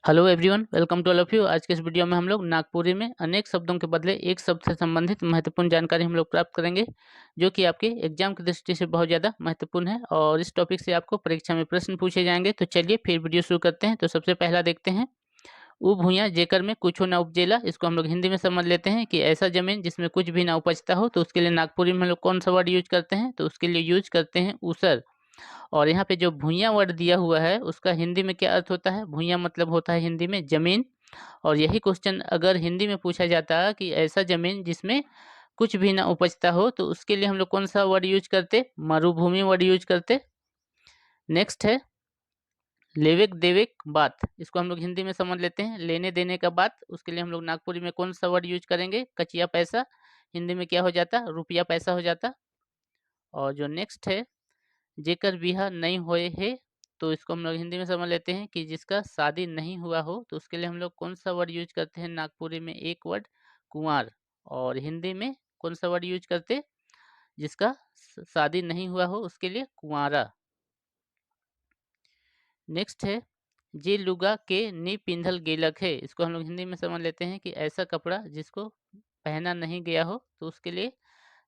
Hello everyone, welcome to all of you. आज के इस वीडियो में हम लोग नागपुरी में अनेक शब्दों के बदले एक शब्द से संबंधित महत्वपूर्ण जानकारी हम लोग प्राप्त करेंगे, जो कि आपके एग्जाम की दृष्टि से बहुत ज़्यादा महत्वपूर्ण है और इस टॉपिक से आपको परीक्षा में प्रश्न पूछे जाएंगे। तो चलिए फिर वीडियो शुरू करते हैं। तो सबसे पहला देखते हैं, ऊ भूया जेकर में कुछ ना उपजेला। इसको हम लोग हिंदी में समझ लेते हैं कि ऐसा जमीन जिसमें कुछ भी ना उपजता हो। तो उसके लिए नागपुरी में हम लोग कौन सा वर्ड यूज करते हैं? तो उसके लिए यूज करते हैं ऊसर। और यहाँ पे जो भुइयां वर्ड दिया हुआ है उसका हिंदी में क्या अर्थ होता है? भुइयां मतलब होता है हिंदी में जमीन। और यही क्वेश्चन अगर हिंदी में पूछा जाता कि ऐसा जमीन जिसमें कुछ भी ना उपजता हो, तो उसके लिए हम लोग कौन सा वर्ड यूज करते? मरुभूमि वर्ड यूज करते। नेक्स्ट है लेवेक देवेक बात। इसको हम लोग हिंदी में समझ लेते हैं लेने देने का बात। उसके लिए हम लोग नागपुरी में कौन सा वर्ड यूज करेंगे? कचिया पैसा। हिंदी में क्या हो जाता? रुपया पैसा हो जाता। और जो नेक्स्ट है जेकर बिहा नहीं होए है। तो इसको हम लोग हिंदी में समझ लेते हैं कि जिसका शादी नहीं हुआ हो। तो उसके लिए हम लोग कौन सा वर्ड यूज करते हैं? नागपुरी में एक वर्ड कुंवार। और हिंदी में कौन सा वर्ड यूज करते? जिसका शादी नहीं हुआ हो उसके लिए कुंवारा। नेक्स्ट है जे लुगा के नी पिंधल गेलक है। इसको हम लोग हिंदी में समझ लेते हैं कि ऐसा कपड़ा जिसको पहना नहीं गया हो। तो उसके लिए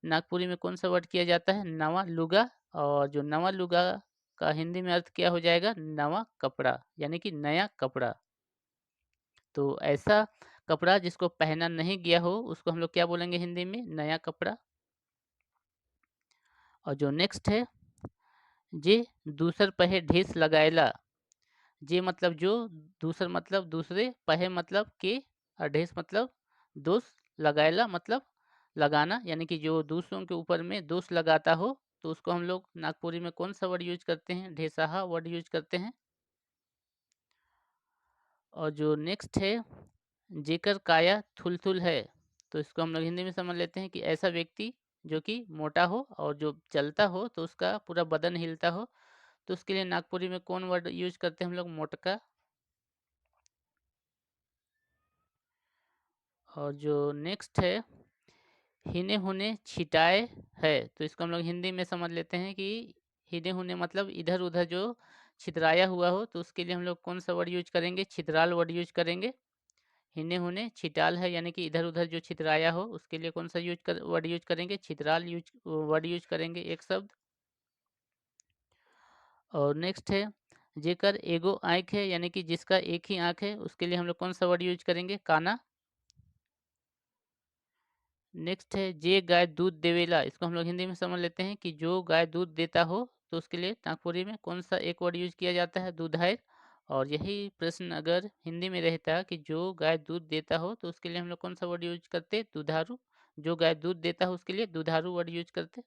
नागपुरी में कौन सा वर्ड किया जाता है? नवा लुगा। और जो नवा लुगा का हिंदी में अर्थ क्या हो जाएगा? नवा कपड़ा, यानी कि नया कपड़ा। तो ऐसा कपड़ा जिसको पहना नहीं गया हो उसको हम लोग क्या बोलेंगे हिंदी में? नया कपड़ा। और जो नेक्स्ट है जे दूसर पहे ढेस लगाएला। जे मतलब जो, दूसर मतलब दूसरे, पहे मतलब के, और ढेस मतलब दोष, लगाएला मतलब लगाना, यानी कि जो दूसरों के ऊपर में दोष लगाता हो। तो उसको हम लोग नागपुरी में कौन सा वर्ड यूज करते हैं? ढेसाहा वर्ड यूज करते हैं। और जो नेक्स्ट है जेकर काया थुलथुल है। तो इसको हम लोग हिंदी में समझ लेते हैं कि ऐसा व्यक्ति जो कि मोटा हो और जो चलता हो तो उसका पूरा बदन हिलता हो। तो उसके लिए नागपुरी में कौन वर्ड यूज करते हैं हम लोग? मोटका। और जो नेक्स्ट है हिने हुने छिटाए है। तो इसको हम लोग हिंदी में समझ लेते हैं कि हिने हुने मतलब इधर उधर जो छितराया हुआ हो। तो उसके लिए हम लोग कौन सा वर्ड यूज करेंगे? छितराल वर्ड यूज करेंगे। हिने हुने छिटाल है, यानी कि इधर उधर जो छितराया हो उसके लिए कौन सा वर्ड यूज करेंगे? छितराल यूज वर्ड यूज करेंगे एक शब्द। और नेक्स्ट है जेकर एगो आँख है, यानी कि जिसका एक ही आँख है। उसके लिए हम लोग कौन सा वर्ड यूज करेंगे? काना। नेक्स्ट है जे गाय दूध देवेला। इसको हम लोग हिंदी में समझ लेते हैं कि जो गाय दूध देता हो। तो उसके लिए नागपुरी में कौन सा एक वर्ड यूज किया जाता है? दूधायर। और यही प्रश्न अगर हिंदी में रहता कि जो गाय दूध देता हो तो उसके लिए हम लोग कौन सा वर्ड यूज करते? दुधारू। जो गाय दूध देता हो उसके लिए दुधारू वर्ड यूज करते।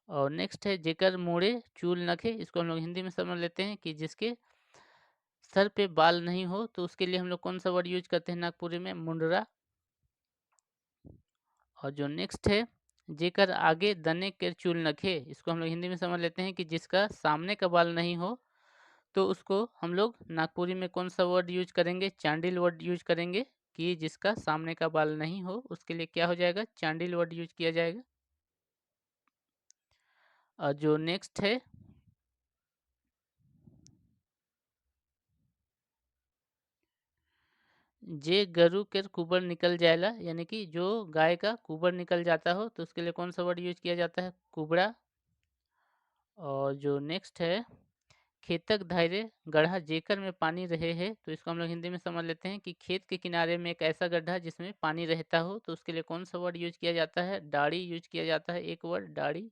और नेक्स्ट है जेकर मोड़े चूल नखे। इसको हम लोग हिंदी में समझ लेते हैं कि जिसके सर पे बाल नहीं हो। तो उसके लिए हम लोग कौन सा वर्ड यूज करते हैं नागपुरी में? मुंडरा। और जो नेक्स्ट है जेकर आगे दने के चूल नखे। इसको हम लोग हिंदी में समझ लेते हैं कि जिसका सामने का बाल नहीं हो। तो उसको हम लोग नागपुरी में कौन सा वर्ड यूज करेंगे? चांडिल वर्ड यूज करेंगे। कि जिसका सामने का बाल नहीं हो उसके लिए क्या हो जाएगा? चांडिल वर्ड यूज किया जाएगा। और जो नेक्स्ट है जे गरु के कुबर निकल जाएला, यानी कि जो गाय का कुबर निकल जाता हो। तो उसके लिए कौन सा वर्ड यूज किया जाता है? कुबड़ा। और जो नेक्स्ट है खेतक धायरे गड्ढा जेकर में पानी रहे है। तो इसको हम लोग हिंदी में समझ लेते हैं कि खेत के किनारे में एक ऐसा गड्ढा जिसमें पानी रहता हो। तो उसके लिए कौन सा वर्ड यूज किया जाता है? डाड़ी यूज किया जाता है, एक वर्ड डाड़ी।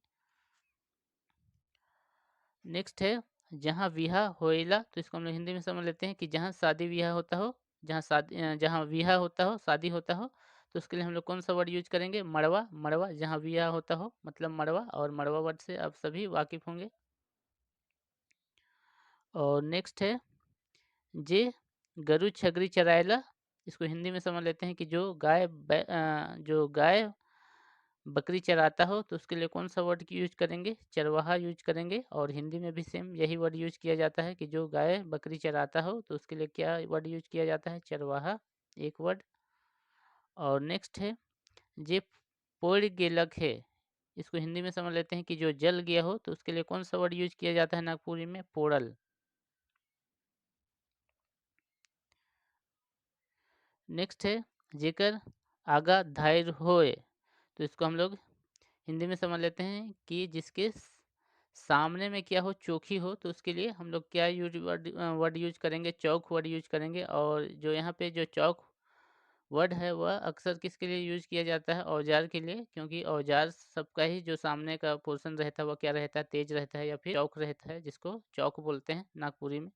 नेक्स्ट है जहाँ विहा होएला। तो इसको हम लोग हिंदी में समझ लेते हैं कि जहाँ शादी विवाह होता हो, जहाँ विवाह होता हो, शादी होता हो। तो उसके लिए हम लोग कौन सा वर्ड यूज करेंगे? मड़वा। मड़वा जहाँ विवाह होता हो मतलब मड़वा। और मड़वा वर्ड से आप सभी वाकिफ होंगे। और नेक्स्ट है जे गरु छगरी चराएला। इसको हिंदी में समझ लेते हैं कि जो गाय बकरी चराता हो। तो उसके लिए कौन सा वर्ड की यूज करेंगे? चरवाहा यूज करेंगे। और हिंदी में भी सेम यही वर्ड यूज किया जाता है कि जो गाय बकरी चराता हो। तो उसके लिए क्या वर्ड यूज किया जाता है? चरवाहा, एक वर्ड। और नेक्स्ट है जे पोड़ गेलक है। इसको हिंदी में समझ लेते हैं कि जो जल गया हो। तो उसके लिए कौन सा वर्ड यूज किया जाता है नागपुरी में? पोड़ल। नेक्स्ट है जेकर आगा धायर होए, तो इसको हम लोग हिंदी में समझ लेते हैं कि जिसके सामने में क्या हो, चौकी हो, तो उसके लिए हम लोग क्या वर्ड यूज करेंगे, चौक वर्ड यूज करेंगे। और जो यहाँ पे जो चौक वर्ड है वह अक्सर किसके लिए यूज किया जाता है, औजार के लिए, क्योंकि औजार सबका ही जो सामने का पोर्शन रहता है वह क्या रहता है, तेज रहता है या फिर चौक रहता है, जिसको चौक बोलते हैं नागपुरी में।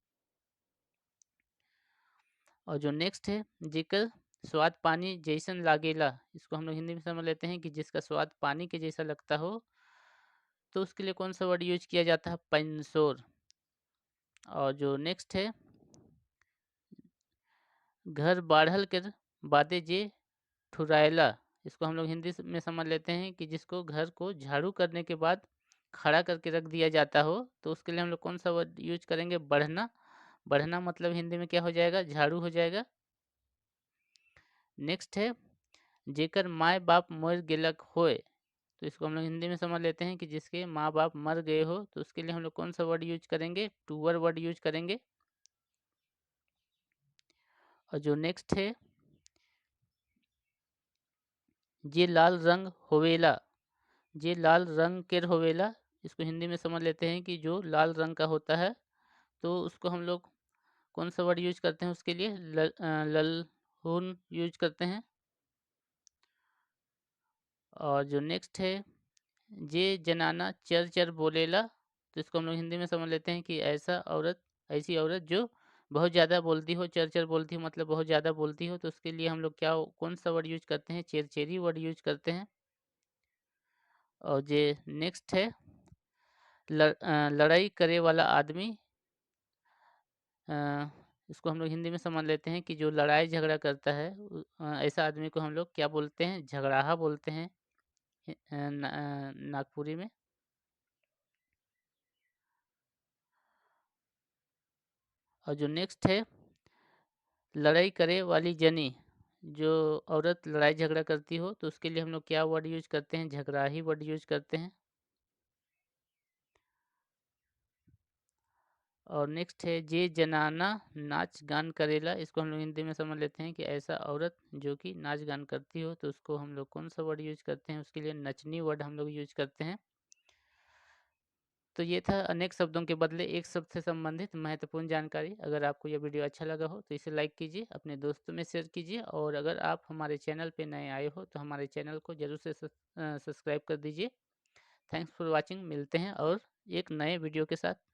और जो नेक्स्ट है जेकर स्वाद पानी जैसन लागेला, इसको हम लोग हिंदी में समझ लेते हैं कि जिसका स्वाद पानी के जैसा लगता हो, तो उसके लिए कौन सा वर्ड यूज किया जाता है, पंसोर। और जो नेक्स्ट है घर बाढ़ल कर बादे जे ठुरायला, इसको हम लोग हिंदी में समझ लेते हैं कि जिसको घर को झाड़ू करने के बाद खड़ा करके रख दिया जाता हो, तो उसके लिए हम लोग कौन सा वर्ड यूज करेंगे, बढ़ना। बढ़ना मतलब हिंदी में क्या हो जाएगा, झाड़ू हो जाएगा। नेक्स्ट है जेकर माए बाप मर गेलक होए, तो इसको हम लोग हिंदी में समझ लेते हैं कि जिसके माँ बाप मर गए हो, तो उसके लिए हम लोग कौन सा वर्ड यूज करेंगे, टूवर वर्ड यूज करेंगे। और जो नेक्स्ट है जे लाल रंग होवेला, जे लाल रंग के होवेला, इसको हिंदी में समझ लेते हैं कि जो लाल रंग का होता है, तो उसको हम लोग कौन सा वर्ड यूज करते हैं, उसके लिए ललहुन यूज करते हैं। और जो नेक्स्ट है जे जनाना चर चर बोलेला, तो इसको हम लोग हिंदी में समझ लेते हैं कि ऐसी औरत जो बहुत ज़्यादा बोलती हो, चर चर बोलती हो मतलब बहुत ज़्यादा बोलती हो, तो उसके लिए हम लोग कौन सा वर्ड यूज करते हैं, चेरचेरी वर्ड यूज करते हैं। और जे नेक्स्ट है लड़ाई करे वाला आदमी, इसको हम लोग हिंदी में समझ लेते हैं कि जो लड़ाई झगड़ा करता है, ऐसा आदमी को हम लोग क्या बोलते हैं, झगड़ाहा बोलते हैं नागपुरी में। और जो नेक्स्ट है लड़ाई करे वाली जनी, जो औरत लड़ाई झगड़ा करती हो, तो उसके लिए हम लोग क्या वर्ड यूज करते हैं, झगड़ाही वर्ड यूज करते हैं। और नेक्स्ट है जे जनाना नाच गान करेला, इसको हम लोग हिंदी में समझ लेते हैं कि ऐसा औरत जो कि नाच गान करती हो, तो उसको हम लोग कौन सा वर्ड यूज करते हैं, उसके लिए नचनी वर्ड हम लोग यूज करते हैं। तो ये था अनेक शब्दों के बदले एक शब्द से संबंधित महत्वपूर्ण जानकारी। अगर आपको यह वीडियो अच्छा लगा हो तो इसे लाइक कीजिए, अपने दोस्तों में शेयर कीजिए, और अगर आप हमारे चैनल पे नए आए हो तो हमारे चैनल को जरूर से सब्सक्राइब कर दीजिए। थैंक्स फॉर वॉचिंग, मिलते हैं और एक नए वीडियो के साथ।